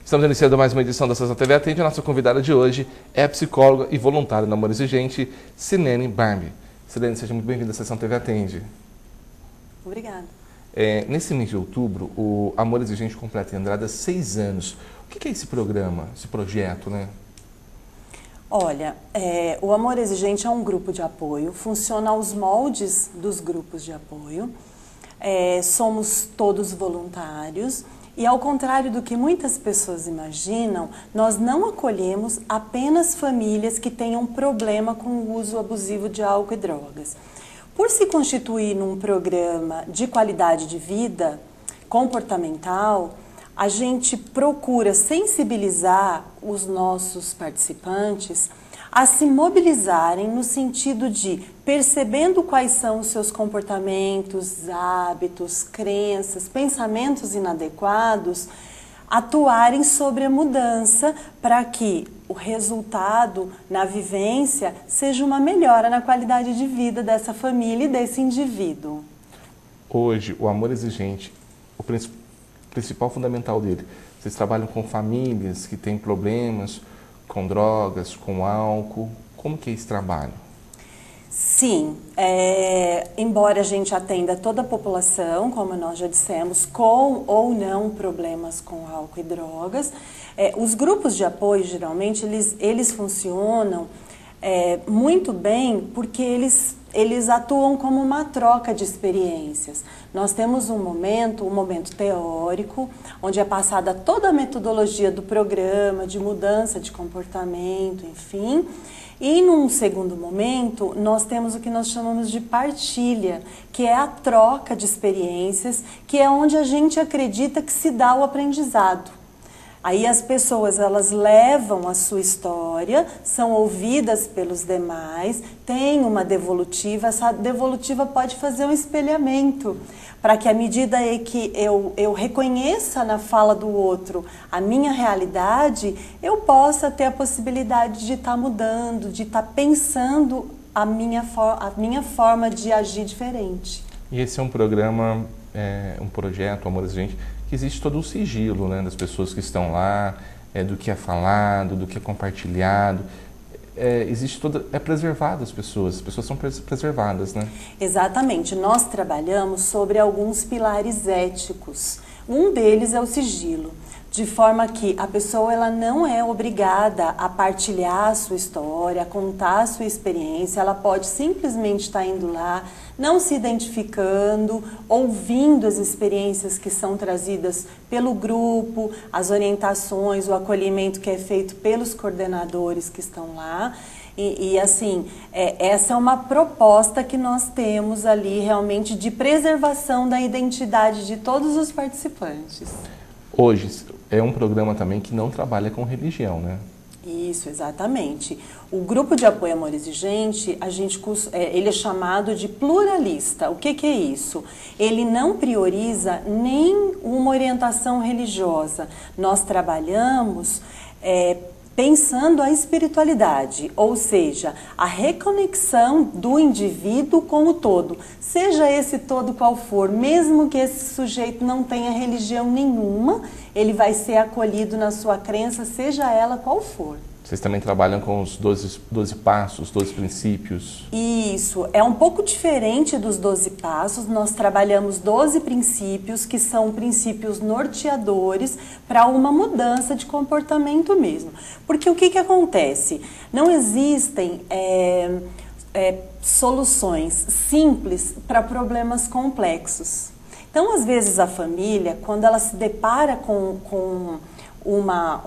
Estamos iniciando mais uma edição da Sessão TV Atende. A nossa convidada de hoje é a psicóloga e voluntária no Amor Exigente, Silene Barbie. Silene, seja muito bem-vinda à Sessão TV Atende. Obrigada. Nesse mês de outubro, o Amor Exigente completa em Andrada 6 anos. O que é esse programa, esse projeto, né? Olha, o Amor Exigente é um grupo de apoio, funciona aos moldes dos grupos de apoio. Somos todos voluntários e, ao contrário do que muitas pessoas imaginam, nós não acolhemos apenas famílias que tenham problema com o uso abusivo de álcool e drogas. Por se constituir num programa de qualidade de vida comportamental, a gente procura sensibilizar os nossos participantes a se mobilizarem no sentido de, percebendo quais são os seus comportamentos, hábitos, crenças, pensamentos inadequados, atuarem sobre a mudança para que o resultado na vivência seja uma melhora na qualidade de vida dessa família e desse indivíduo. Hoje, o Amor Exigente, o principal fundamental dele, vocês trabalham com famílias que têm problemas com drogas, com álcool. Como que é esse trabalho? Sim, embora a gente atenda toda a população, como nós já dissemos, com ou não problemas com álcool e drogas, os grupos de apoio, geralmente, eles funcionam muito bem porque eles atuam como uma troca de experiências. Nós temos um momento teórico, onde é passada toda a metodologia do programa, de mudança de comportamento, enfim. E num segundo momento, nós temos o que nós chamamos de partilha, que é a troca de experiências, que é onde a gente acredita que se dá o aprendizado. Aí as pessoas, elas levam a sua história, são ouvidas pelos demais, tem uma devolutiva, essa devolutiva pode fazer um espelhamento, para que à medida que eu reconheça na fala do outro a minha realidade, eu possa ter a possibilidade de estar mudando, de estar pensando a minha forma de agir diferente. E esse é um programa, um projeto, Amor Exigente, que existe todo o sigilo, né, das pessoas que estão lá, do que é falado, do que é compartilhado. Existe preservado as pessoas são preservadas, né? Exatamente, nós trabalhamos sobre alguns pilares éticos. Um deles é o sigilo, de forma que a pessoa ela não é obrigada a partilhar a sua história, a contar a sua experiência, ela pode simplesmente estar indo lá, não se identificando, ouvindo as experiências que são trazidas pelo grupo, as orientações, o acolhimento que é feito pelos coordenadores que estão lá. E assim, essa é uma proposta que nós temos ali realmente de preservação da identidade de todos os participantes. Hoje é um programa também que não trabalha com religião, né? Isso, exatamente. O grupo de apoio Amor Exigente, ele é chamado de pluralista. O que é isso? Ele não prioriza nem uma orientação religiosa. Nós trabalhamos pensando a espiritualidade, ou seja, a reconexão do indivíduo com o todo, seja esse todo qual for, mesmo que esse sujeito não tenha religião nenhuma, ele vai ser acolhido na sua crença, seja ela qual for. Vocês também trabalham com os 12 passos, 12 princípios? Isso, é um pouco diferente dos 12 passos, nós trabalhamos 12 princípios, que são princípios norteadores para uma mudança de comportamento mesmo. Porque o que acontece? Não existem soluções simples para problemas complexos. Então, às vezes, a família, quando ela se depara com uma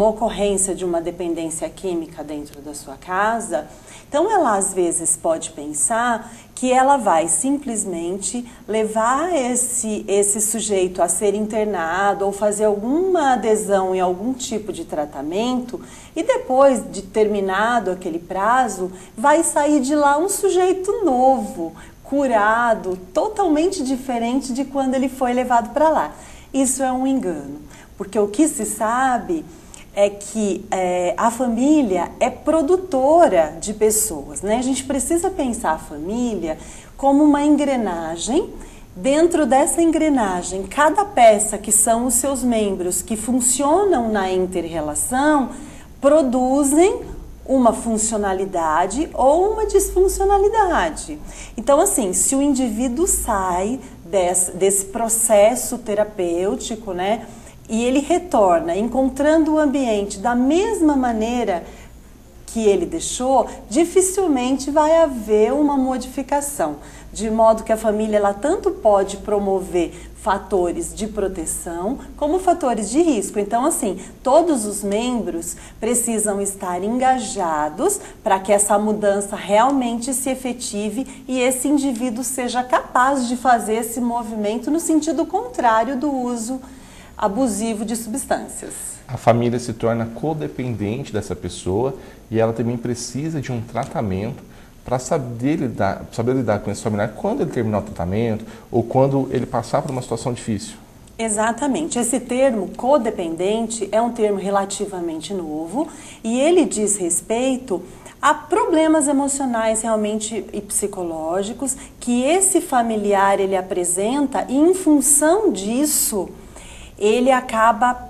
ocorrência de uma dependência química dentro da sua casa, então ela às vezes pode pensar que ela vai simplesmente levar esse sujeito a ser internado ou fazer alguma adesão em algum tipo de tratamento e depois de terminado aquele prazo, vai sair de lá um sujeito novo, curado, totalmente diferente de quando ele foi levado para lá. Isso é um engano. Porque o que se sabe é que a família é produtora de pessoas, né? A gente precisa pensar a família como uma engrenagem Dentro dessa engrenagem, cada peça, que são os seus membros que funcionam na inter-relação, produzem uma funcionalidade ou uma disfuncionalidade. Então, assim, se o indivíduo sai desse processo terapêutico, né, e ele retorna encontrando o ambiente da mesma maneira que ele deixou, dificilmente vai haver uma modificação. De modo que a família ela tanto pode promover fatores de proteção como fatores de risco. Então, assim, todos os membros precisam estar engajados para que essa mudança realmente se efetive e esse indivíduo seja capaz de fazer esse movimento no sentido contrário do uso abusivo de substâncias. A família se torna codependente dessa pessoa e ela também precisa de um tratamento para saber lidar com esse familiar quando ele terminar o tratamento ou quando ele passar por uma situação difícil. Exatamente. Esse termo codependente é um termo relativamente novo e ele diz respeito a problemas emocionais realmente e psicológicos que esse familiar ele apresenta e em função disso ele acaba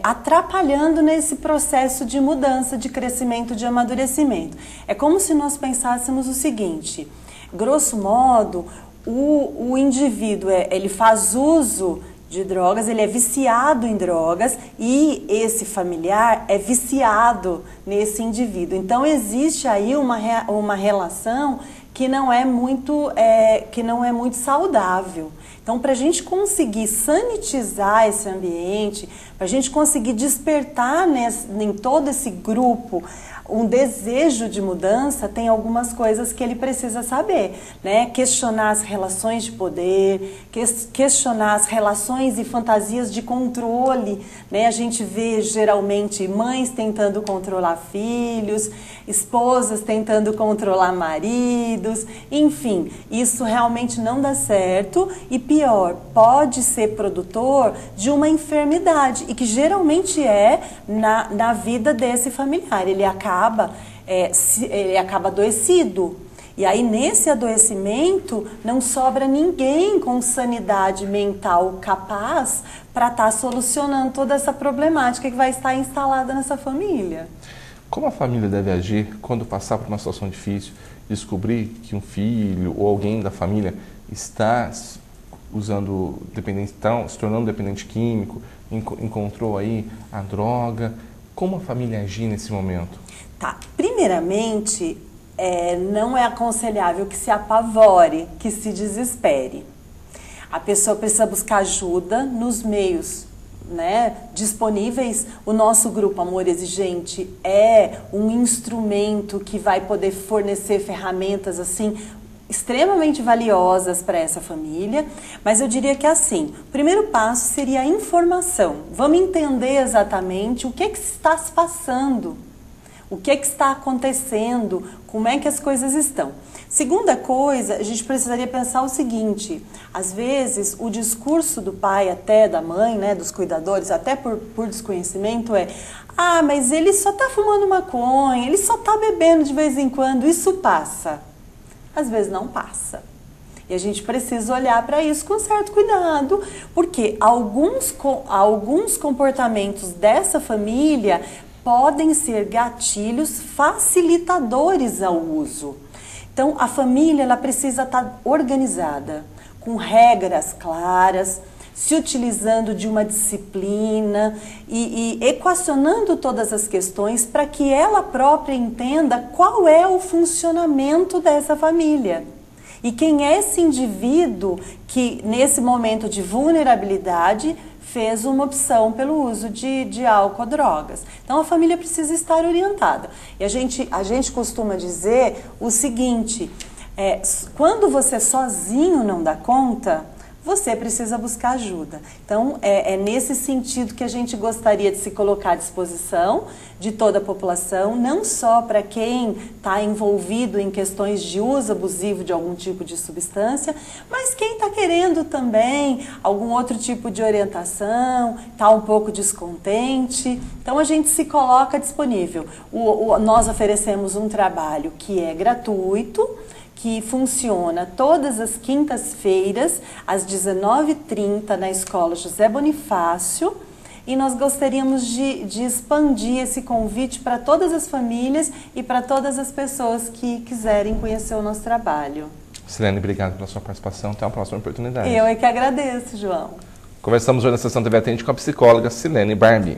atrapalhando nesse processo de mudança, de crescimento, de amadurecimento. É como se nós pensássemos o seguinte, grosso modo, o indivíduo ele faz uso de drogas, ele é viciado em drogas e esse familiar é viciado nesse indivíduo. Então existe aí uma relação que não é muito saudável. Então, para a gente conseguir sanitizar esse ambiente, para a gente conseguir despertar em todo esse grupo um desejo de mudança, tem algumas coisas que ele precisa saber, né? Questionar as relações de poder, questionar as relações e fantasias de controle, né? A gente vê geralmente mães tentando controlar filhos, esposas tentando controlar maridos, enfim, isso realmente não dá certo e pior, pode ser produtor de uma enfermidade e que geralmente é na vida desse familiar, ele acaba adoecido. E aí, nesse adoecimento, não sobra ninguém com sanidade mental capaz para estar solucionando toda essa problemática que vai estar instalada nessa família. Como a família deve agir quando passar por uma situação difícil, descobrir que um filho ou alguém da família está usando dependente, se tornando dependente químico, encontrou aí a droga? Como a família agir nesse momento? Tá, primeiramente, não é aconselhável que se apavore, que se desespere. A pessoa precisa buscar ajuda nos meios, né, disponíveis. O nosso grupo Amor Exigente é um instrumento que vai poder fornecer ferramentas assim extremamente valiosas para essa família, mas eu diria que assim, o primeiro passo seria a informação. Vamos entender exatamente o que está se passando, o que está acontecendo, como é que as coisas estão. Segunda coisa, a gente precisaria pensar o seguinte, às vezes o discurso do pai, até da mãe, né, dos cuidadores, até por desconhecimento mas ele só está fumando maconha, ele só está bebendo de vez em quando, isso passa. Às vezes não passa. E a gente precisa olhar para isso com certo cuidado, porque alguns comportamentos dessa família podem ser gatilhos facilitadores ao uso. Então, a família ela precisa estar organizada, com regras claras, se utilizando de uma disciplina e equacionando todas as questões para que ela própria entenda qual é o funcionamento dessa família. E quem é esse indivíduo que, nesse momento de vulnerabilidade, fez uma opção pelo uso de álcool ou drogas. Então, a família precisa estar orientada. E a gente costuma dizer o seguinte, quando você sozinho não dá conta, você precisa buscar ajuda. Então, é nesse sentido que a gente gostaria de se colocar à disposição de toda a população, não só para quem está envolvido em questões de uso abusivo de algum tipo de substância, mas quem está querendo também algum outro tipo de orientação, está um pouco descontente. Então, a gente se coloca disponível. Nós oferecemos um trabalho que é gratuito, que funciona todas as quintas-feiras, às 19h30, na Escola José Bonifácio. E nós gostaríamos de expandir esse convite para todas as famílias e para todas as pessoas que quiserem conhecer o nosso trabalho. Silene, obrigado pela sua participação. Até uma próxima oportunidade. Eu é que agradeço, João. Conversamos hoje na Sessão TV Atende com a psicóloga Silene Barbie.